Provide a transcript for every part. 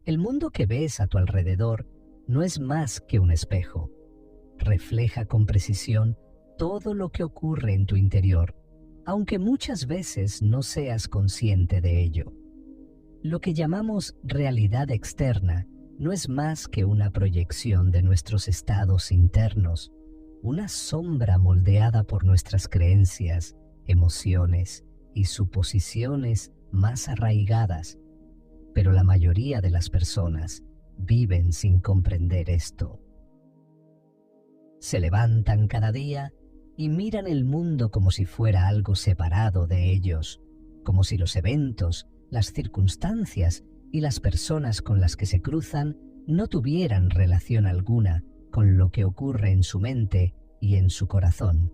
El mundo que ves a tu alrededor no es más que un espejo. Refleja con precisión todo lo que ocurre en tu interior, aunque muchas veces no seas consciente de ello. Lo que llamamos realidad externa no es más que una proyección de nuestros estados internos, una sombra moldeada por nuestras creencias, emociones y suposiciones más arraigadas. Pero la mayoría de las personas viven sin comprender esto. Se levantan cada día y miran el mundo como si fuera algo separado de ellos, como si los eventos, las circunstancias y las personas con las que se cruzan no tuvieran relación alguna con lo que ocurre en su mente y en su corazón.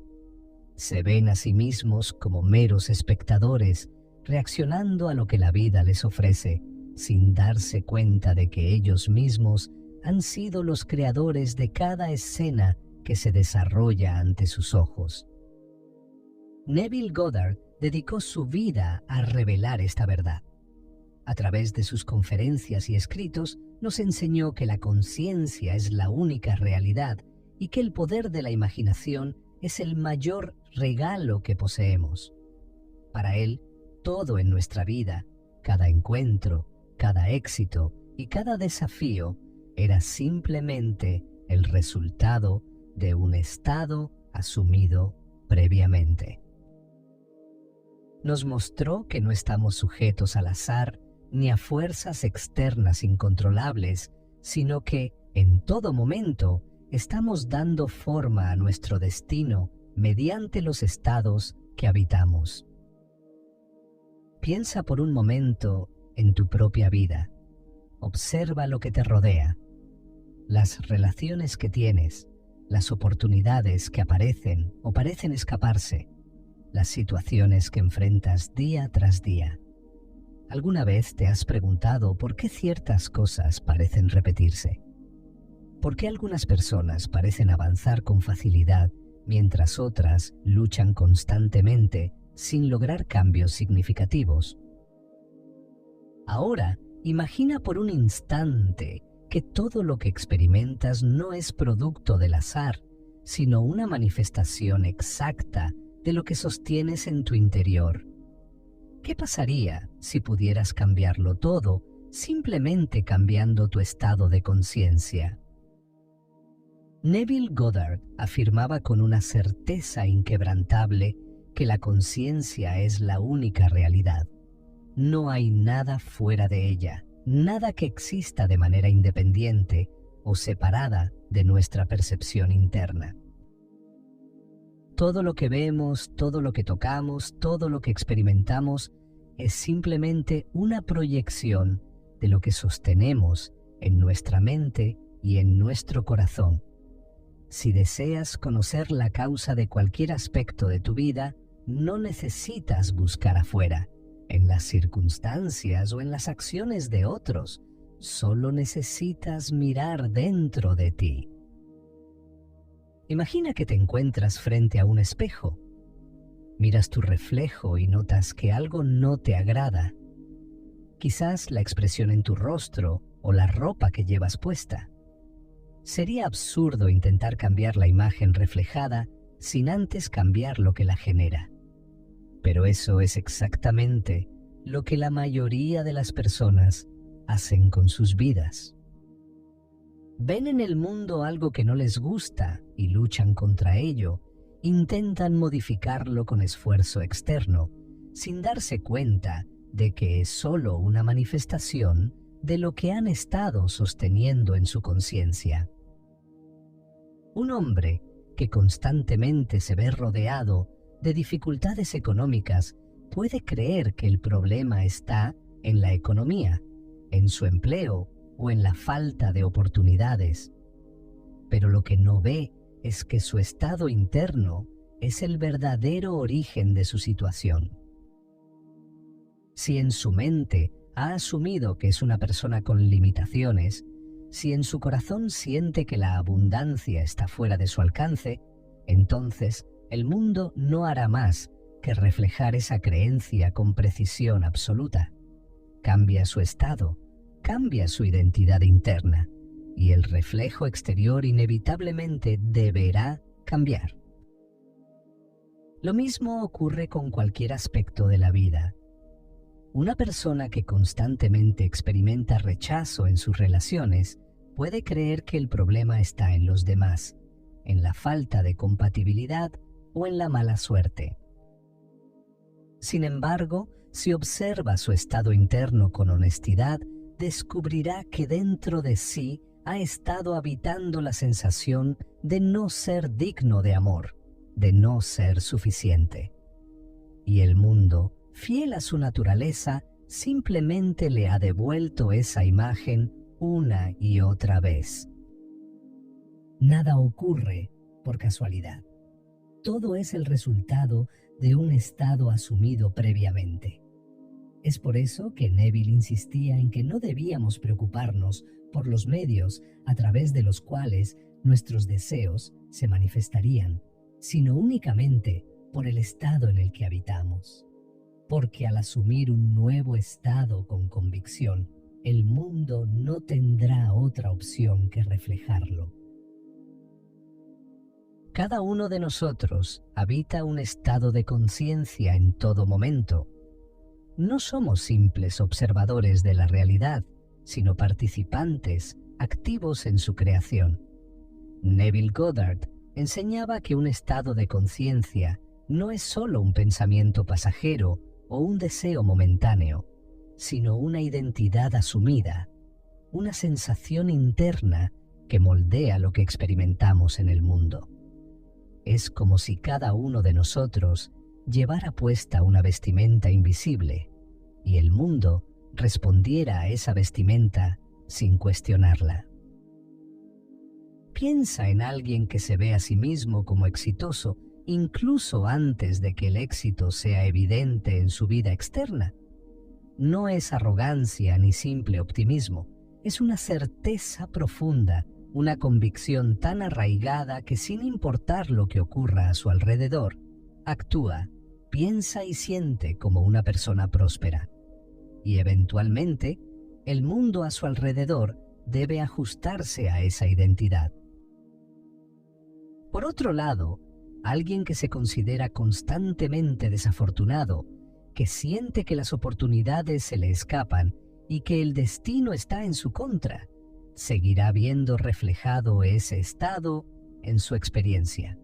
Se ven a sí mismos como meros espectadores, reaccionando a lo que la vida les ofrece, sin darse cuenta de que ellos mismos han sido los creadores de cada escena que se desarrolla ante sus ojos. Neville Goddard dedicó su vida a revelar esta verdad. A través de sus conferencias y escritos, nos enseñó que la conciencia es la única realidad y que el poder de la imaginación es el mayor regalo que poseemos. Para él, todo en nuestra vida, cada encuentro, cada éxito y cada desafío era simplemente el resultado de un estado asumido previamente. Nos mostró que no estamos sujetos al azar ni a fuerzas externas incontrolables, sino que, en todo momento, estamos dando forma a nuestro destino mediante los estados que habitamos. Piensa por un momento en tu propia vida. Observa lo que te rodea, las relaciones que tienes, las oportunidades que aparecen o parecen escaparse, las situaciones que enfrentas día tras día. ¿Alguna vez te has preguntado por qué ciertas cosas parecen repetirse? ¿Por qué algunas personas parecen avanzar con facilidad mientras otras luchan constantemente sin lograr cambios significativos? Ahora, imagina por un instante que todo lo que experimentas no es producto del azar, sino una manifestación exacta de lo que sostienes en tu interior. ¿Qué pasaría si pudieras cambiarlo todo simplemente cambiando tu estado de conciencia? Neville Goddard afirmaba con una certeza inquebrantable que la conciencia es la única realidad. No hay nada fuera de ella, nada que exista de manera independiente o separada de nuestra percepción interna. Todo lo que vemos, todo lo que tocamos, todo lo que experimentamos es simplemente una proyección de lo que sostenemos en nuestra mente y en nuestro corazón. Si deseas conocer la causa de cualquier aspecto de tu vida, no necesitas buscar afuera, en las circunstancias o en las acciones de otros. Solo necesitas mirar dentro de ti. Imagina que te encuentras frente a un espejo. Miras tu reflejo y notas que algo no te agrada. Quizás la expresión en tu rostro o la ropa que llevas puesta. Sería absurdo intentar cambiar la imagen reflejada sin antes cambiar lo que la genera. Pero eso es exactamente lo que la mayoría de las personas hacen con sus vidas. Ven en el mundo algo que no les gusta y luchan contra ello. Intentan modificarlo con esfuerzo externo, sin darse cuenta de que es solo una manifestación de lo que han estado sosteniendo en su conciencia. Un hombre que constantemente se ve rodeado de dificultades económicas puede creer que el problema está en la economía, en su empleo o en la falta de oportunidades. Pero lo que no ve es que su estado interno es el verdadero origen de su situación. Si en su mente ha asumido que es una persona con limitaciones, si en su corazón siente que la abundancia está fuera de su alcance, entonces el mundo no hará más que reflejar esa creencia con precisión absoluta. Cambia su estado, cambia su identidad interna, y el reflejo exterior inevitablemente deberá cambiar. Lo mismo ocurre con cualquier aspecto de la vida. Una persona que constantemente experimenta rechazo en sus relaciones puede creer que el problema está en los demás, en la falta de compatibilidad o en la mala suerte. Sin embargo, si observa su estado interno con honestidad, descubrirá que dentro de sí ha estado habitando la sensación de no ser digno de amor, de no ser suficiente. Y el mundo, fiel a su naturaleza, simplemente le ha devuelto esa imagen una y otra vez. Nada ocurre por casualidad. Todo es el resultado de un estado asumido previamente. Es por eso que Neville insistía en que no debíamos preocuparnos por los medios a través de los cuales nuestros deseos se manifestarían, sino únicamente por el estado en el que habitamos. Porque al asumir un nuevo estado con convicción, el mundo no tendrá otra opción que reflejarlo. Cada uno de nosotros habita un estado de conciencia en todo momento. No somos simples observadores de la realidad, sino participantes activos en su creación. Neville Goddard enseñaba que un estado de conciencia no es solo un pensamiento pasajero o un deseo momentáneo, sino una identidad asumida, una sensación interna que moldea lo que experimentamos en el mundo. Es como si cada uno de nosotros llevara puesta una vestimenta invisible y el mundo respondiera a esa vestimenta sin cuestionarla. Piensa en alguien que se ve a sí mismo como exitoso incluso antes de que el éxito sea evidente en su vida externa. No es arrogancia ni simple optimismo, es una certeza profunda, una convicción tan arraigada que sin importar lo que ocurra a su alrededor, actúa, piensa y siente como una persona próspera. Y eventualmente, el mundo a su alrededor debe ajustarse a esa identidad. Por otro lado, alguien que se considera constantemente desafortunado, que siente que las oportunidades se le escapan y que el destino está en su contra, seguirá viendo reflejado ese estado en su experiencia.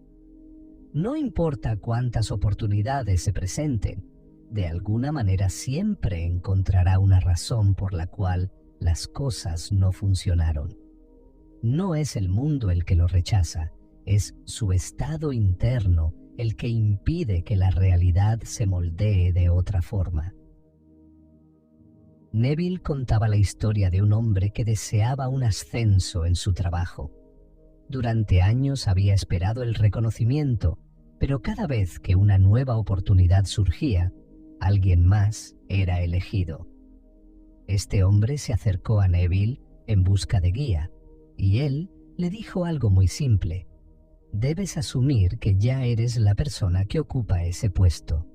No importa cuántas oportunidades se presenten, de alguna manera siempre encontrará una razón por la cual las cosas no funcionaron. No es el mundo el que lo rechaza, es su estado interno el que impide que la realidad se moldee de otra forma. Neville contaba la historia de un hombre que deseaba un ascenso en su trabajo. Durante años había esperado el reconocimiento, pero cada vez que una nueva oportunidad surgía, alguien más era elegido. Este hombre se acercó a Neville en busca de guía, y él le dijo algo muy simple: debes asumir que ya eres la persona que ocupa ese puesto.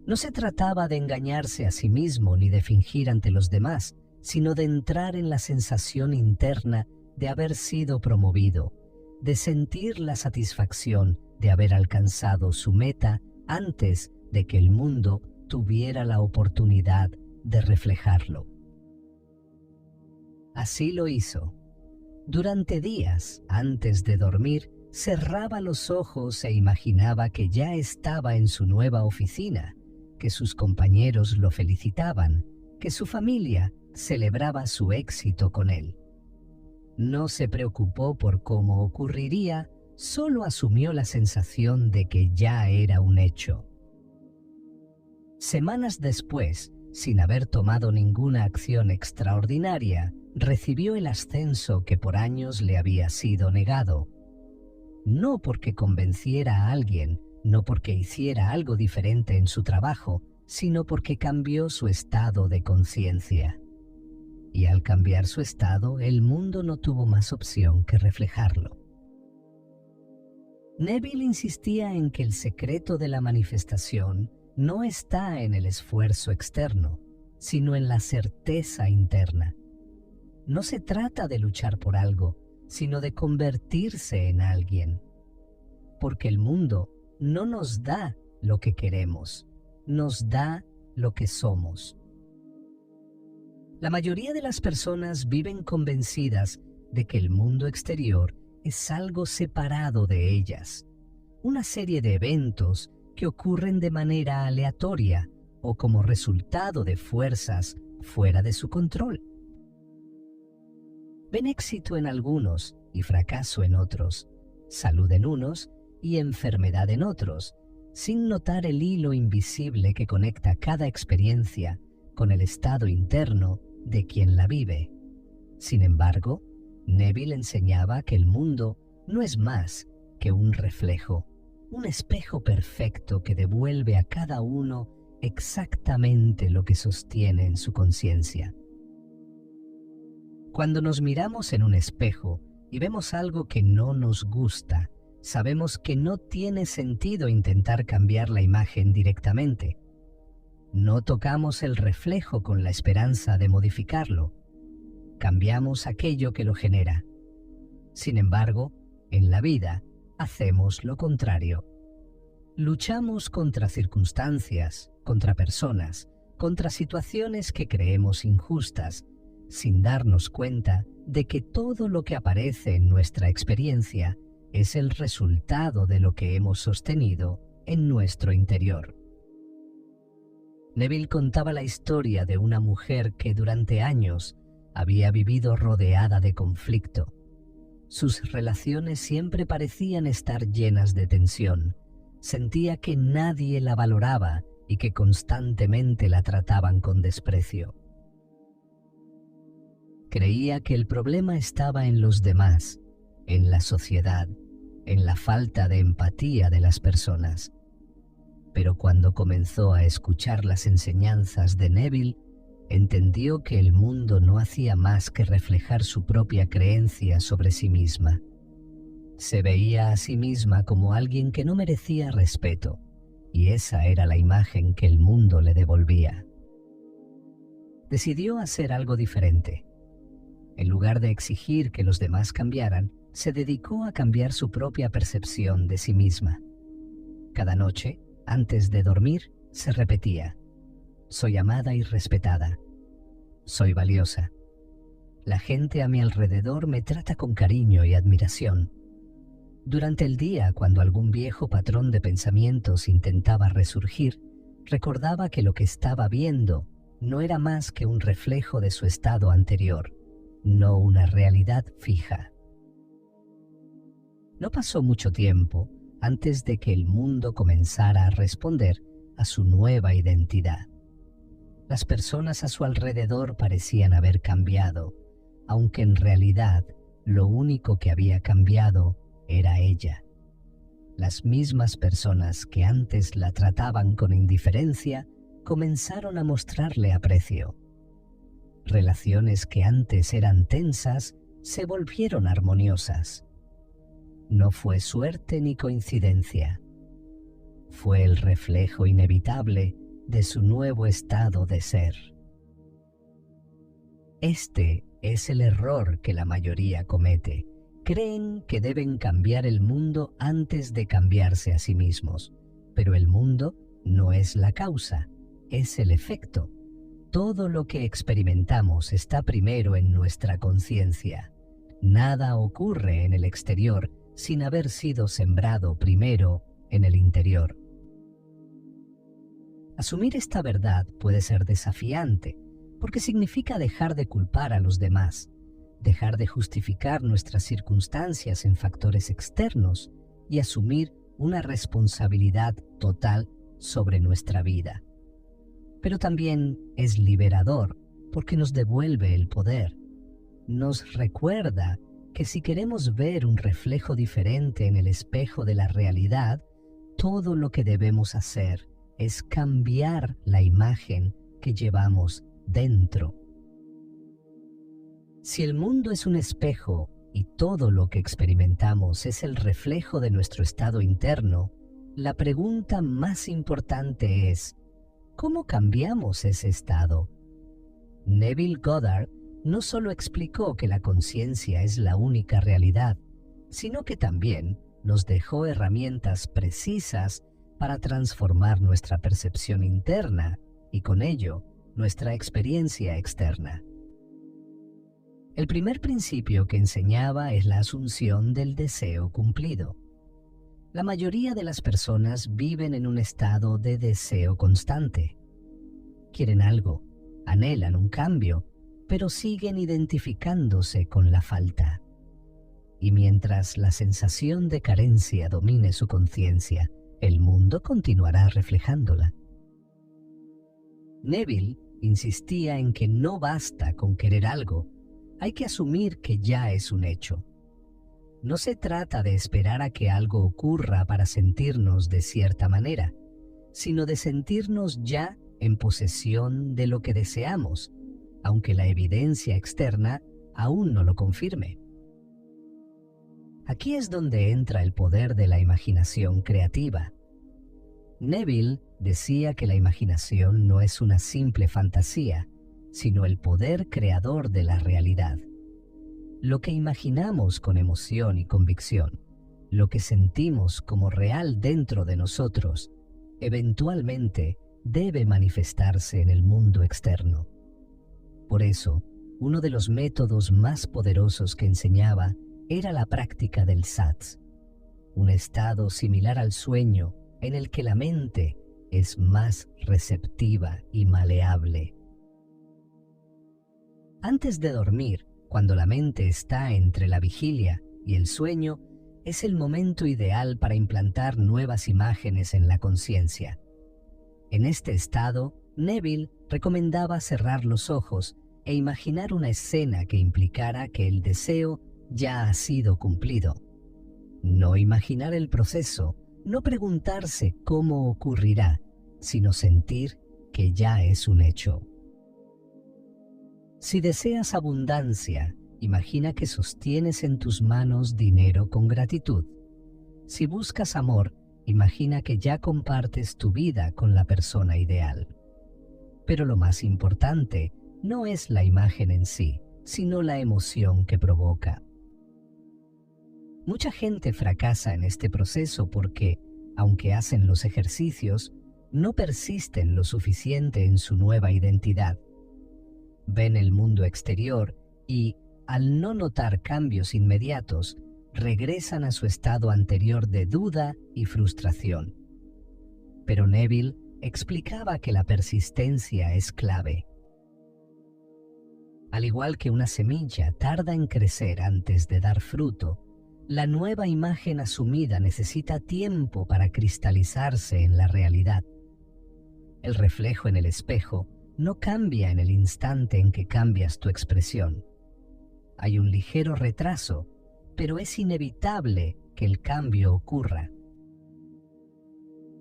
No se trataba de engañarse a sí mismo ni de fingir ante los demás, sino de entrar en la sensación interna de haber sido promovido, de sentir la satisfacción de haber alcanzado su meta antes de que el mundo tuviera la oportunidad de reflejarlo. Así lo hizo. Durante días, antes de dormir, cerraba los ojos e imaginaba que ya estaba en su nueva oficina, que sus compañeros lo felicitaban, que su familia celebraba su éxito con él. No se preocupó por cómo ocurriría, solo asumió la sensación de que ya era un hecho. Semanas después, sin haber tomado ninguna acción extraordinaria, recibió el ascenso que por años le había sido negado. No porque convenciera a alguien, no porque hiciera algo diferente en su trabajo, sino porque cambió su estado de conciencia. Y al cambiar su estado, el mundo no tuvo más opción que reflejarlo. Neville insistía en que el secreto de la manifestación no está en el esfuerzo externo, sino en la certeza interna. No se trata de luchar por algo, sino de convertirse en alguien. Porque el mundo no nos da lo que queremos, nos da lo que somos. La mayoría de las personas viven convencidas de que el mundo exterior es algo separado de ellas, una serie de eventos que ocurren de manera aleatoria o como resultado de fuerzas fuera de su control. Ven éxito en algunos y fracaso en otros, salud en unos y enfermedad en otros, sin notar el hilo invisible que conecta cada experiencia con el estado interno de quien la vive. Sin embargo, Neville enseñaba que el mundo no es más que un reflejo, un espejo perfecto que devuelve a cada uno exactamente lo que sostiene en su conciencia. Cuando nos miramos en un espejo y vemos algo que no nos gusta, sabemos que no tiene sentido intentar cambiar la imagen directamente. No tocamos el reflejo con la esperanza de modificarlo. Cambiamos aquello que lo genera. Sin embargo, en la vida hacemos lo contrario. Luchamos contra circunstancias, contra personas, contra situaciones que creemos injustas, sin darnos cuenta de que todo lo que aparece en nuestra experiencia es el resultado de lo que hemos sostenido en nuestro interior. Neville contaba la historia de una mujer que durante años había vivido rodeada de conflicto. Sus relaciones siempre parecían estar llenas de tensión. Sentía que nadie la valoraba y que constantemente la trataban con desprecio. Creía que el problema estaba en los demás, en la sociedad, en la falta de empatía de las personas. Pero cuando comenzó a escuchar las enseñanzas de Neville, entendió que el mundo no hacía más que reflejar su propia creencia sobre sí misma. Se veía a sí misma como alguien que no merecía respeto, y esa era la imagen que el mundo le devolvía. Decidió hacer algo diferente. En lugar de exigir que los demás cambiaran, se dedicó a cambiar su propia percepción de sí misma. Cada noche, antes de dormir, se repetía: soy amada y respetada. Soy valiosa. La gente a mi alrededor me trata con cariño y admiración. Durante el día, cuando algún viejo patrón de pensamientos intentaba resurgir, recordaba que lo que estaba viendo no era más que un reflejo de su estado anterior, no una realidad fija. No pasó mucho tiempo antes de que el mundo comenzara a responder a su nueva identidad. Las personas a su alrededor parecían haber cambiado, aunque en realidad lo único que había cambiado era ella. Las mismas personas que antes la trataban con indiferencia comenzaron a mostrarle aprecio. Relaciones que antes eran tensas se volvieron armoniosas. No fue suerte ni coincidencia. Fue el reflejo inevitable de su nuevo estado de ser. Este es el error que la mayoría comete. Creen que deben cambiar el mundo antes de cambiarse a sí mismos, pero el mundo no es la causa, es el efecto. Todo lo que experimentamos está primero en nuestra conciencia. Nada ocurre en el exterior sin haber sido sembrado primero en el interior. Asumir esta verdad puede ser desafiante, porque significa dejar de culpar a los demás, dejar de justificar nuestras circunstancias en factores externos y asumir una responsabilidad total sobre nuestra vida. Pero también es liberador porque nos devuelve el poder. Nos recuerda que si queremos ver un reflejo diferente en el espejo de la realidad, todo lo que debemos hacer es cambiar la imagen que llevamos dentro. Si el mundo es un espejo y todo lo que experimentamos es el reflejo de nuestro estado interno, la pregunta más importante es: ¿cómo cambiamos ese estado? Neville Goddard no solo explicó que la conciencia es la única realidad, sino que también nos dejó herramientas precisas para transformar nuestra percepción interna y con ello nuestra experiencia externa. El primer principio que enseñaba es la asunción del deseo cumplido. La mayoría de las personas viven en un estado de deseo constante. Quieren algo, anhelan un cambio, pero siguen identificándose con la falta. Y mientras la sensación de carencia domine su conciencia, el mundo continuará reflejándola. Neville insistía en que no basta con querer algo, hay que asumir que ya es un hecho. No se trata de esperar a que algo ocurra para sentirnos de cierta manera, sino de sentirnos ya en posesión de lo que deseamos, aunque la evidencia externa aún no lo confirme. Aquí es donde entra el poder de la imaginación creativa. Neville decía que la imaginación no es una simple fantasía, sino el poder creador de la realidad. Lo que imaginamos con emoción y convicción, lo que sentimos como real dentro de nosotros, eventualmente debe manifestarse en el mundo externo. Por eso, uno de los métodos más poderosos que enseñaba era la práctica del SATS, un estado similar al sueño en el que la mente es más receptiva y maleable. Antes de dormir, cuando la mente está entre la vigilia y el sueño, es el momento ideal para implantar nuevas imágenes en la conciencia. En este estado, Neville recomendaba cerrar los ojos e imaginar una escena que implicara que el deseo ya ha sido cumplido. No imaginar el proceso, no preguntarse cómo ocurrirá, sino sentir que ya es un hecho. Si deseas abundancia, imagina que sostienes en tus manos dinero con gratitud. Si buscas amor, imagina que ya compartes tu vida con la persona ideal. Pero lo más importante no es la imagen en sí, sino la emoción que provoca. Mucha gente fracasa en este proceso porque, aunque hacen los ejercicios, no persisten lo suficiente en su nueva identidad. Ven el mundo exterior y, al no notar cambios inmediatos, regresan a su estado anterior de duda y frustración. Pero Neville explicaba que la persistencia es clave. Al igual que una semilla tarda en crecer antes de dar fruto, la nueva imagen asumida necesita tiempo para cristalizarse en la realidad. El reflejo en el espejo no cambia en el instante en que cambias tu expresión. Hay un ligero retraso, pero es inevitable que el cambio ocurra.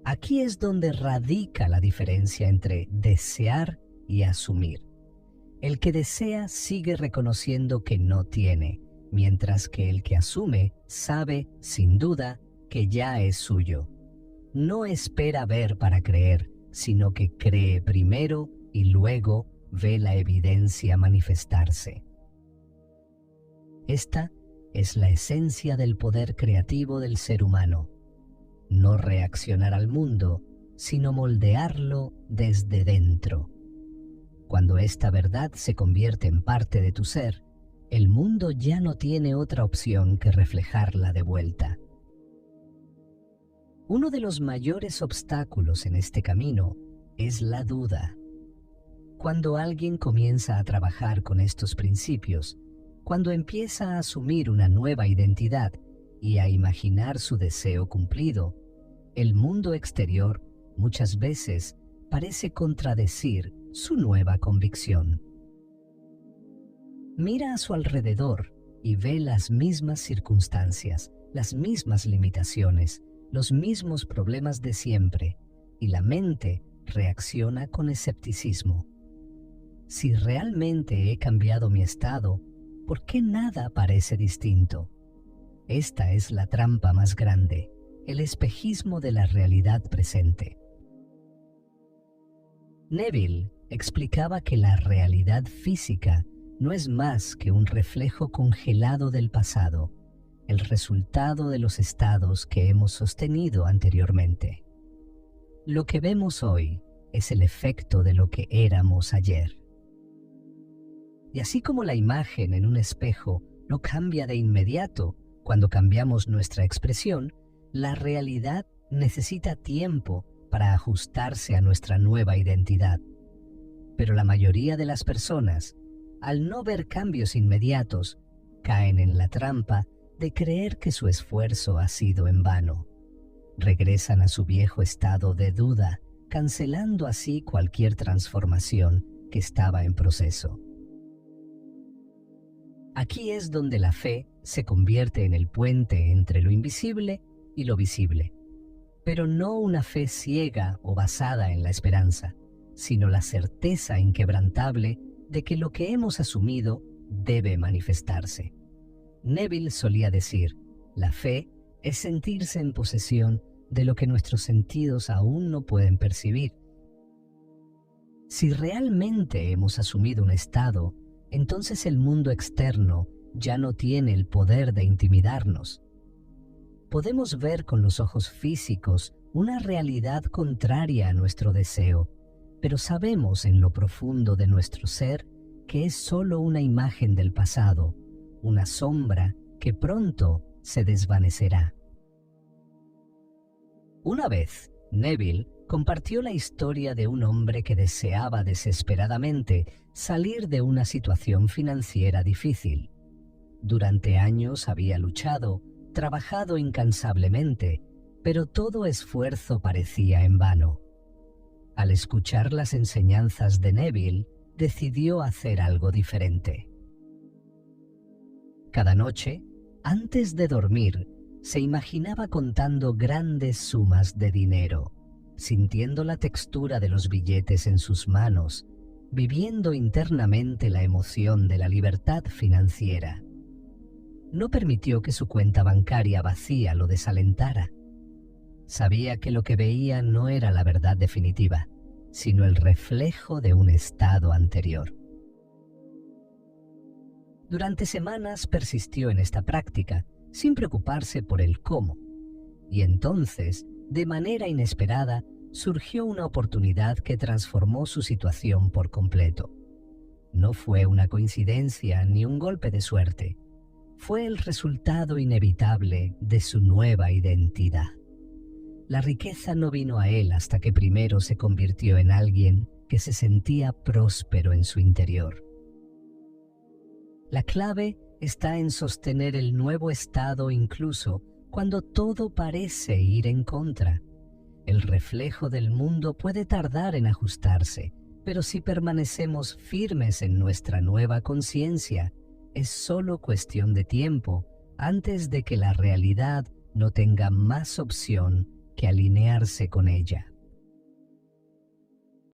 Aquí es donde radica la diferencia entre desear y asumir. El que desea sigue reconociendo que no tiene, mientras que el que asume sabe, sin duda, que ya es suyo. No espera ver para creer, sino que cree primero y luego ve la evidencia manifestarse. Esta es la esencia del poder creativo del ser humano. No reaccionar al mundo, sino moldearlo desde dentro. Cuando esta verdad se convierte en parte de tu ser, el mundo ya no tiene otra opción que reflejarla de vuelta. Uno de los mayores obstáculos en este camino es la duda. Cuando alguien comienza a trabajar con estos principios, cuando empieza a asumir una nueva identidad y a imaginar su deseo cumplido, el mundo exterior muchas veces parece contradecir su nueva convicción. Mira a su alrededor y ve las mismas circunstancias, las mismas limitaciones, los mismos problemas de siempre, y la mente reacciona con escepticismo. Si realmente he cambiado mi estado, ¿por qué nada parece distinto? Esta es la trampa más grande, el espejismo de la realidad presente. Neville explicaba que la realidad física no es más que un reflejo congelado del pasado, el resultado de los estados que hemos sostenido anteriormente. Lo que vemos hoy es el efecto de lo que éramos ayer. Y así como la imagen en un espejo no cambia de inmediato cuando cambiamos nuestra expresión, la realidad necesita tiempo para ajustarse a nuestra nueva identidad. Pero la mayoría de las personas, al no ver cambios inmediatos, caen en la trampa de creer que su esfuerzo ha sido en vano. Regresan a su viejo estado de duda, cancelando así cualquier transformación que estaba en proceso. Aquí es donde la fe se convierte en el puente entre lo invisible y lo visible, pero no una fe ciega o basada en la esperanza, sino la certeza inquebrantable de que lo que hemos asumido debe manifestarse. Neville solía decir, la fe es sentirse en posesión de lo que nuestros sentidos aún no pueden percibir. Si realmente hemos asumido un estado, entonces el mundo externo ya no tiene el poder de intimidarnos. Podemos ver con los ojos físicos una realidad contraria a nuestro deseo, pero sabemos en lo profundo de nuestro ser que es solo una imagen del pasado, una sombra que pronto se desvanecerá. Una vez, Neville compartió la historia de un hombre que deseaba desesperadamente salir de una situación financiera difícil. Durante años había luchado, trabajado incansablemente, pero todo esfuerzo parecía en vano. Al escuchar las enseñanzas de Neville, decidió hacer algo diferente. Cada noche, antes de dormir, se imaginaba contando grandes sumas de dinero, sintiendo la textura de los billetes en sus manos, viviendo internamente la emoción de la libertad financiera. No permitió que su cuenta bancaria vacía lo desalentara. Sabía que lo que veía no era la verdad definitiva, sino el reflejo de un estado anterior. Durante semanas persistió en esta práctica, sin preocuparse por el cómo. Y entonces, de manera inesperada, surgió una oportunidad que transformó su situación por completo. No fue una coincidencia ni un golpe de suerte. Fue el resultado inevitable de su nueva identidad. La riqueza no vino a él hasta que primero se convirtió en alguien que se sentía próspero en su interior. La clave está en sostener el nuevo estado incluso cuando todo parece ir en contra. El reflejo del mundo puede tardar en ajustarse, pero si permanecemos firmes en nuestra nueva conciencia, es solo cuestión de tiempo antes de que la realidad no tenga más opción que alinearse con ella.